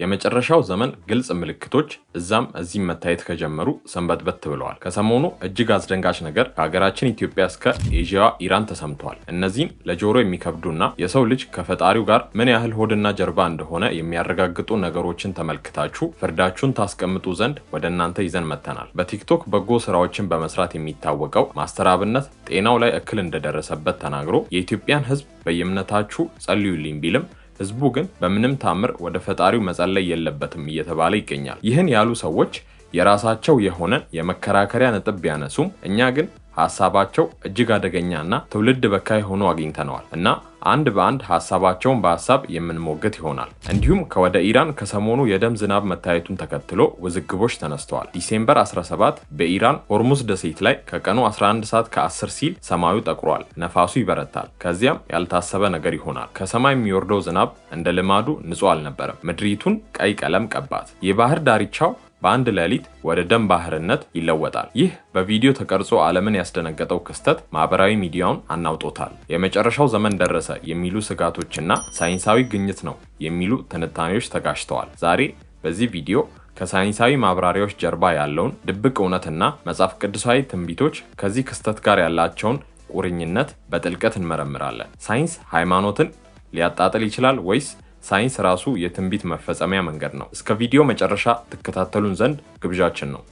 የመጨረሻው ዘመን ግልጽ ምልክቶች እዛም እዚህም መታየት ከጀመሩ ሰንበትበት ብለዋል። ከሰሞኑ እጅግ አስደንጋጭ ነገር ከሀገራችን ኢትዮጵያ እስከ ኤዥያዋ ኢራን ተሰምቷል። እነዚህን ለጆሮ የሚከብዱና የሰው ልጅ ከፈጣሪው ጋር ምን ያህል ሆድና ጀርባ እንደሆነ የሚያረጋግጡ ነገሮችን ተመልክታችሁ ፍርዳችሁን ታስቀምጡ ዘንድ ወደ እናንተ ይዘን መጥተናል። በቲክቶክ በጎ ስራዎችን በመስራት የሚታወቀው ማስተር አብነት ጤናው ላይ እክል እንደደረሰበት ተናግሮ የኢትዮጵያን ሕዝብ በየእምነታችሁ ጸልዩልኝ ቢልም ህዝቡ ግን በምንም ታምር ወደ ፈጣሪው መጸለይ የለበትም እየተባለ ይገኛል። ይህን ያሉ ሰዎች የራሳቸው የሆነ የመከራከሪያ ነጥብ ቢያነሱም እኛ ግን ሐሳባቸው እጅግ አደገኛና ትውልድ በካይ ሆኖ አግኝተነዋል እና አንድ በአንድ ሐሳባቸውን በሐሳብ የምንሞግት ይሆናል። እንዲሁም ከወደ ኢራን ከሰሞኑ የደም ዝናብ መታየቱን ተከትሎ ውዝግቦች ተነስተዋል። ዲሴምበር 17 በኢራን ሆርሙዝ ደሴት ላይ ከቀኑ 11 ሰዓት ከ10 ሲል ሰማዩ ጠቁሯል፣ ነፋሱ ይበረታል። ከዚያም ያልታሰበ ነገር ይሆናል። ከሰማይ የሚወርደው ዝናብ እንደ ልማዱ ንጹህ አልነበረም። ምድሪቱን ቀይ ቀለም ቀባት። የባህር ዳርቻው በአንድ ሌሊት ወደ ደም ባህርነት ይለወጣል። ይህ በቪዲዮ ተቀርጾ ዓለምን ያስደነገጠው ክስተት ማህበራዊ ሚዲያውን አናውጦታል። የመጨረሻው ዘመን ደረሰ የሚሉ ስጋቶችና ሳይንሳዊ ግኝት ነው የሚሉ ትንታኔዎች ተጋጭተዋል። ዛሬ በዚህ ቪዲዮ ከሳይንሳዊ ማብራሪያዎች ጀርባ ያለውን ድብቅ እውነትና መጽሐፍ ቅዱሳዊ ትንቢቶች ከዚህ ክስተት ጋር ያላቸውን ቁርኝነት በጥልቀት እንመረምራለን። ሳይንስ ሃይማኖትን ሊያጣጥል ይችላል ወይስ ሳይንስ ራሱ የትንቢት መፈጸሚያ መንገድ ነው? እስከ ቪዲዮ መጨረሻ ተከታተሉን ዘንድ ግብዣችን ነው።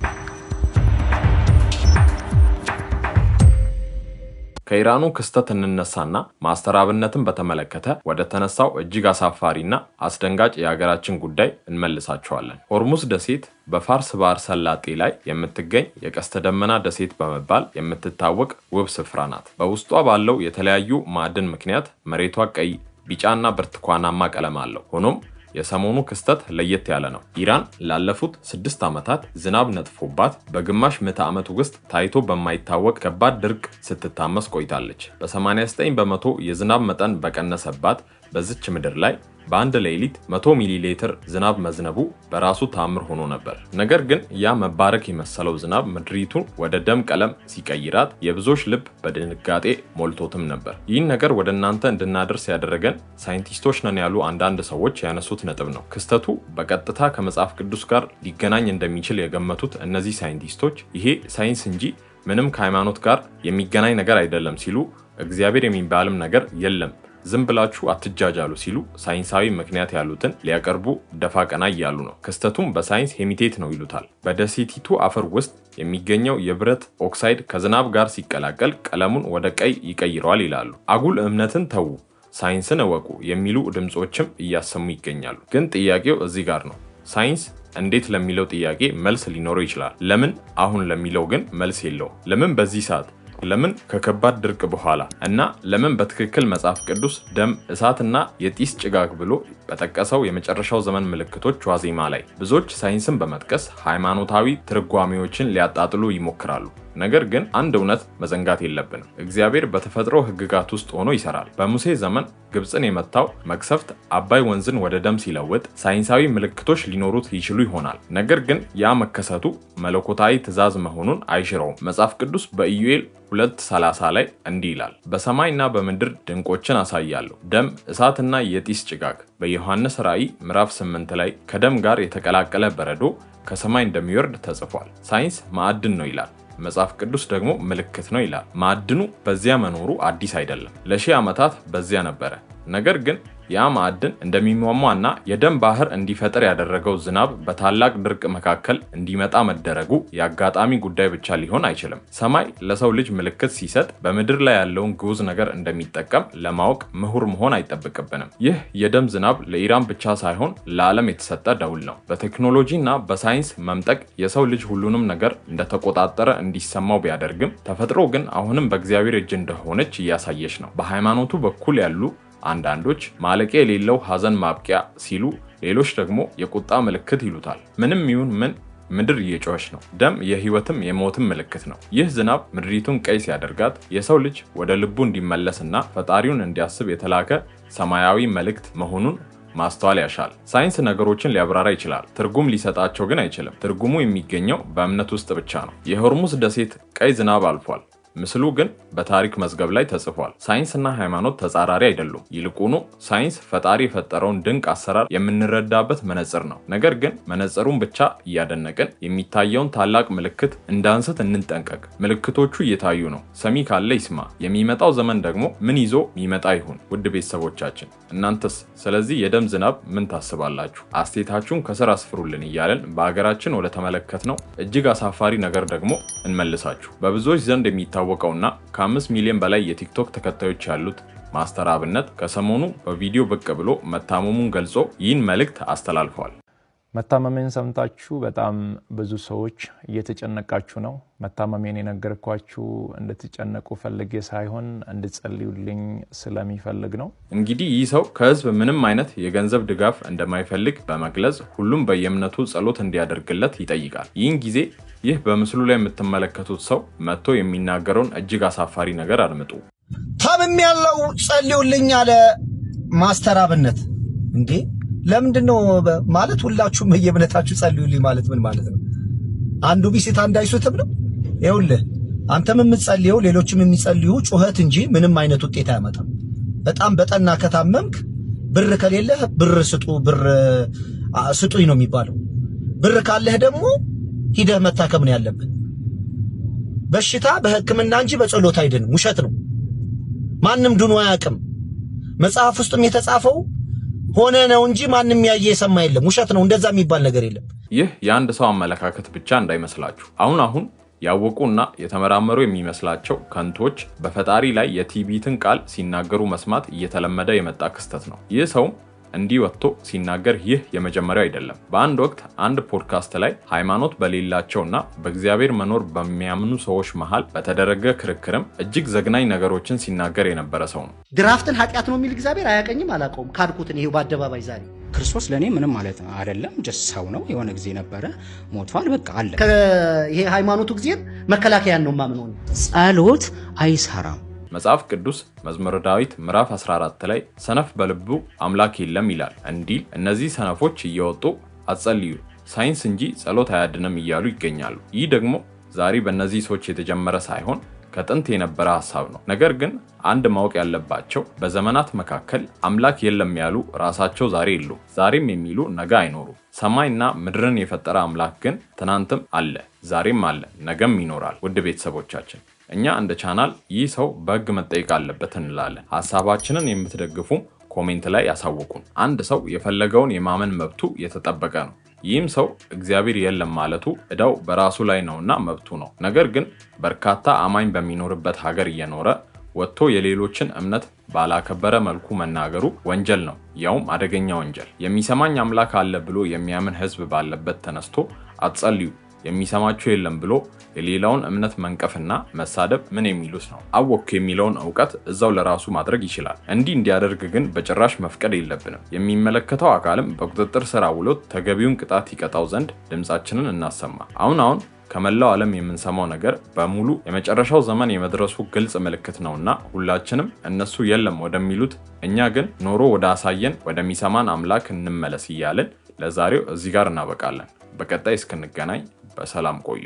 ከኢራኑ ክስተት እንነሳና ማስተር አብነትን በተመለከተ ወደ ተነሳው እጅግ አሳፋሪና አስደንጋጭ የሀገራችን ጉዳይ እንመልሳቸዋለን። ሆርሙዝ ደሴት በፋርስ ባህረ ሰላጤ ላይ የምትገኝ የቀስተ ደመና ደሴት በመባል የምትታወቅ ውብ ስፍራ ናት። በውስጧ ባለው የተለያዩ ማዕድን ምክንያት መሬቷ ቀይ፣ ቢጫና ብርቱካናማ ቀለም አለው። ሆኖም የሰሞኑ ክስተት ለየት ያለ ነው። ኢራን ላለፉት 6 ዓመታት ዝናብ ነጥፎባት በግማሽ ምዕተ ዓመት ውስጥ ታይቶ በማይታወቅ ከባድ ድርቅ ስትታመስ ቆይታለች። በ89 በመቶ የዝናብ መጠን በቀነሰባት በዚች ምድር ላይ በአንድ ሌሊት 100 ሚሊ ሊትር ዝናብ መዝነቡ በራሱ ታምር ሆኖ ነበር። ነገር ግን ያ መባረክ የመሰለው ዝናብ ምድሪቱን ወደ ደም ቀለም ሲቀይራት የብዙዎች ልብ በድንጋጤ ሞልቶትም ነበር። ይህን ነገር ወደ እናንተ እንድናደርስ ያደረገን ሳይንቲስቶች ነን ያሉ አንዳንድ ሰዎች ያነሱት ነጥብ ነው። ክስተቱ በቀጥታ ከመጽሐፍ ቅዱስ ጋር ሊገናኝ እንደሚችል የገመቱት እነዚህ ሳይንቲስቶች ይሄ ሳይንስ እንጂ ምንም ከሃይማኖት ጋር የሚገናኝ ነገር አይደለም ሲሉ፣ እግዚአብሔር የሚባልም ነገር የለም ዝም ብላችሁ አትጃጃሉ ሲሉ ሳይንሳዊ ምክንያት ያሉትን ሊያቀርቡ ደፋ ቀና እያሉ ነው። ክስተቱም በሳይንስ ሄሚቴት ነው ይሉታል። በደሴቲቱ አፈር ውስጥ የሚገኘው የብረት ኦክሳይድ ከዝናብ ጋር ሲቀላቀል ቀለሙን ወደ ቀይ ይቀይረዋል ይላሉ። አጉል እምነትን ተዉ፣ ሳይንስን እወቁ የሚሉ ድምጾችም እያሰሙ ይገኛሉ። ግን ጥያቄው እዚህ ጋር ነው። ሳይንስ እንዴት ለሚለው ጥያቄ መልስ ሊኖረው ይችላል። ለምን አሁን ለሚለው ግን መልስ የለውም። ለምን በዚህ ሰዓት? ለምን ከከባድ ድርቅ በኋላ? እና ለምን በትክክል መጽሐፍ ቅዱስ ደም፣ እሳትና የጢስ ጭጋግ ብሎ በጠቀሰው የመጨረሻው ዘመን ምልክቶች ዋዜማ ላይ ብዙዎች ሳይንስን በመጥቀስ ሃይማኖታዊ ትርጓሜዎችን ሊያጣጥሉ ይሞክራሉ። ነገር ግን አንድ እውነት መዘንጋት የለብንም። እግዚአብሔር በተፈጥሮ ሕግጋት ውስጥ ሆኖ ይሰራል። በሙሴ ዘመን ግብፅን የመታው መቅሰፍት አባይ ወንዝን ወደ ደም ሲለውጥ ሳይንሳዊ ምልክቶች ሊኖሩት ይችሉ ይሆናል። ነገር ግን ያ መከሰቱ መለኮታዊ ትእዛዝ መሆኑን አይሽረውም። መጽሐፍ ቅዱስ በኢዩኤል 2:30 ላይ እንዲህ ይላል፣ በሰማይና በምድር ድንቆችን አሳያለሁ፣ ደም፣ እሳትና የጢስ ጭጋግ። በዮሐንስ ራእይ ምዕራፍ 8 ላይ ከደም ጋር የተቀላቀለ በረዶ ከሰማይ እንደሚወርድ ተጽፏል። ሳይንስ ማዕድን ነው ይላል። መጽሐፍ ቅዱስ ደግሞ ምልክት ነው ይላል። ማዕድኑ በዚያ መኖሩ አዲስ አይደለም። ለሺህ ዓመታት በዚያ ነበረ። ነገር ግን ያ ማዕድን እንደሚሟሟና የደም ባህር እንዲፈጠር ያደረገው ዝናብ በታላቅ ድርቅ መካከል እንዲመጣ መደረጉ የአጋጣሚ ጉዳይ ብቻ ሊሆን አይችልም። ሰማይ ለሰው ልጅ ምልክት ሲሰጥ በምድር ላይ ያለውን ግዑዝ ነገር እንደሚጠቀም ለማወቅ ምሁር መሆን አይጠበቅብንም። ይህ የደም ዝናብ ለኢራን ብቻ ሳይሆን ለዓለም የተሰጠ ደውል ነው። በቴክኖሎጂና በሳይንስ መምጠቅ የሰው ልጅ ሁሉንም ነገር እንደተቆጣጠረ እንዲሰማው ቢያደርግም ተፈጥሮ ግን አሁንም በእግዚአብሔር እጅ እንደሆነች እያሳየች ነው። በሃይማኖቱ በኩል ያሉ አንዳንዶች ማለቂያ የሌለው ሐዘን ማብቂያ ሲሉ፣ ሌሎች ደግሞ የቁጣ ምልክት ይሉታል። ምንም ይሁን ምን ምድር እየጮኸች ነው። ደም የህይወትም የሞትም ምልክት ነው። ይህ ዝናብ ምድሪቱን ቀይ ሲያደርጋት የሰው ልጅ ወደ ልቡ እንዲመለስና ፈጣሪውን እንዲያስብ የተላከ ሰማያዊ መልእክት መሆኑን ማስተዋል ያሻል። ሳይንስ ነገሮችን ሊያብራራ ይችላል፣ ትርጉም ሊሰጣቸው ግን አይችልም። ትርጉሙ የሚገኘው በእምነት ውስጥ ብቻ ነው። የሆርሙዝ ደሴት ቀይ ዝናብ አልፏል። ምስሉ ግን በታሪክ መዝገብ ላይ ተጽፏል። ሳይንስና ሃይማኖት ተጻራሪ አይደሉም። ይልቁኑ ሳይንስ ፈጣሪ የፈጠረውን ድንቅ አሰራር የምንረዳበት መነጽር ነው። ነገር ግን መነጽሩን ብቻ እያደነቅን የሚታየውን ታላቅ ምልክት እንዳንስት እንጠንቀቅ። ምልክቶቹ እየታዩ ነው። ሰሚ ካለ ይስማ። የሚመጣው ዘመን ደግሞ ምን ይዞ የሚመጣ ይሁን? ውድ ቤተሰቦቻችን እናንተስ ስለዚህ የደም ዝናብ ምን ታስባላችሁ? አስተያየታችሁን ከስር አስፍሩልን እያለን በአገራችን ወደ ተመለከትነው እጅግ አሳፋሪ ነገር ደግሞ እንመልሳችሁ። በብዙዎች ዘንድ የሚታወቀውና ከ5 ሚሊዮን በላይ የቲክቶክ ተከታዮች ያሉት ማስተር አብነት ከሰሞኑ በቪዲዮ ብቅ ብሎ መታመሙን ገልጾ ይህን መልእክት አስተላልፏል። መታመሜን ሰምታችሁ በጣም ብዙ ሰዎች እየተጨነቃችሁ ነው። መታመሜን የነገርኳችሁ እንድትጨነቁ ፈልጌ ሳይሆን እንድትጸልዩልኝ ስለሚፈልግ ነው። እንግዲህ ይህ ሰው ከህዝብ ምንም አይነት የገንዘብ ድጋፍ እንደማይፈልግ በመግለጽ ሁሉም በየእምነቱ ጸሎት እንዲያደርግለት ይጠይቃል። ይህን ጊዜ ይህ በምስሉ ላይ የምትመለከቱት ሰው መጥቶ የሚናገረውን እጅግ አሳፋሪ ነገር አድምጡ። ታምም ያለው ጸልዩልኝ አለ ማስተር አብነት። እንዴ ለምንድነው ማለት ሁላችሁም የእምነታችሁ ጸልዩልኝ ማለት ምን ማለት ነው? አንዱ ቢስት አንድ አይሱትም ነው? ይኸውልህ አንተም የምትጸልየው ሌሎችም የሚጸልዩ ጩኸት እንጂ ምንም አይነት ውጤት አያመጣም። በጣም በጠና ከታመምክ ብር ከሌለህ ብር ስጡኝ ነው የሚባለው። ብር ካለህ ደግሞ ሂደህ መታከም ነው ያለብህ። በሽታ በህክምና እንጂ በጸሎት አይደለም። ውሸት ነው። ማንም ድኖ አያውቅም። መጽሐፍ ውስጥም የተጻፈው ሆነ ነው እንጂ ማንም ያየ የሰማ የለም። ውሸት ነው። እንደዛ የሚባል ነገር የለም። ይህ የአንድ ሰው አመለካከት ብቻ እንዳይመስላችሁ። አሁን ያወቁና የተመራመሩ የሚመስላቸው ከንቶች በፈጣሪ ላይ የትዕቢትን ቃል ሲናገሩ መስማት እየተለመደ የመጣ ክስተት ነው። ይህ ሰው እንዲህ ወጥቶ ሲናገር ይህ የመጀመሪያው አይደለም። በአንድ ወቅት አንድ ፖድካስት ላይ ሃይማኖት በሌላቸውና በእግዚአብሔር መኖር በሚያምኑ ሰዎች መሃል በተደረገ ክርክርም እጅግ ዘግናኝ ነገሮችን ሲናገር የነበረ ሰው ነው። ድራፍትን ኃጢአት ነው የሚል እግዚአብሔር አያቀኝም አላቀውም ካድኩትን ይሄው በአደባባይ ዛሬ ክርስቶስ ለኔ ምንም ማለት አይደለም። ጀስት ሰው ነው። የሆነ ጊዜ ነበረ ሞቷል፣ በቃ አለ። ይሄ ሃይማኖቱ ጊዜ መከላከያን ነው ማምነው። ጸሎት አይሰራም። መጽሐፍ ቅዱስ መዝሙረ ዳዊት ምዕራፍ 14 ላይ ሰነፍ በልቡ አምላክ የለም ይላል። እንዲህ እነዚህ ሰነፎች እየወጡ አጸልዩ ሳይንስ እንጂ ጸሎት አያድንም እያሉ ይገኛሉ። ይህ ደግሞ ዛሬ በእነዚህ ሰዎች የተጀመረ ሳይሆን ከጥንት የነበረ ሐሳብ ነው። ነገር ግን አንድ ማወቅ ያለባቸው በዘመናት መካከል አምላክ የለም ያሉ ራሳቸው ዛሬ የሉ፣ ዛሬም የሚሉ ነገ አይኖሩ። ሰማይና ምድርን የፈጠረ አምላክ ግን ትናንትም አለ፣ ዛሬም አለ፣ ነገም ይኖራል። ውድ ቤተሰቦቻችን እኛ እንደ ቻናል ይህ ሰው በሕግ መጠየቅ አለበት እንላለን። ሐሳባችንን የምትደግፉ ኮሜንት ላይ ያሳውቁን። አንድ ሰው የፈለገውን የማመን መብቱ የተጠበቀ ነው። ይህም ሰው እግዚአብሔር የለም ማለቱ እዳው በራሱ ላይ ነውና መብቱ ነው። ነገር ግን በርካታ አማኝ በሚኖርበት ሀገር እየኖረ ወጥቶ የሌሎችን እምነት ባላከበረ መልኩ መናገሩ ወንጀል ነው፣ ያውም አደገኛ ወንጀል። የሚሰማኝ አምላክ አለ ብሎ የሚያምን ህዝብ ባለበት ተነስቶ አትጸልዩ የሚሰማችሁ የለም ብሎ የሌላውን እምነት መንቀፍና መሳደብ ምን የሚሉስ ነው? አወኩ የሚለውን ዕውቀት እዛው ለራሱ ማድረግ ይችላል። እንዲያደርግ ግን በጭራሽ መፍቀድ የለብንም። የሚመለከተው አካልም በቁጥጥር ስር አውሎት ተገቢውን ቅጣት ይቀጣው ዘንድ ድምጻችንን እናሰማ። አሁን ከመላው ዓለም የምንሰማው ነገር በሙሉ የመጨረሻው ዘመን የመድረሱ ግልጽ ምልክት ነውና ሁላችንም እነሱ የለም ወደሚሉት እኛ ግን ኖሮ ወደ አሳየን ወደሚሰማን አምላክ እንመለስ እያልን ለዛሬው እዚህ ጋር እናበቃለን። በቀጣይ እስክንገናኝ በሰላም ቆዩ።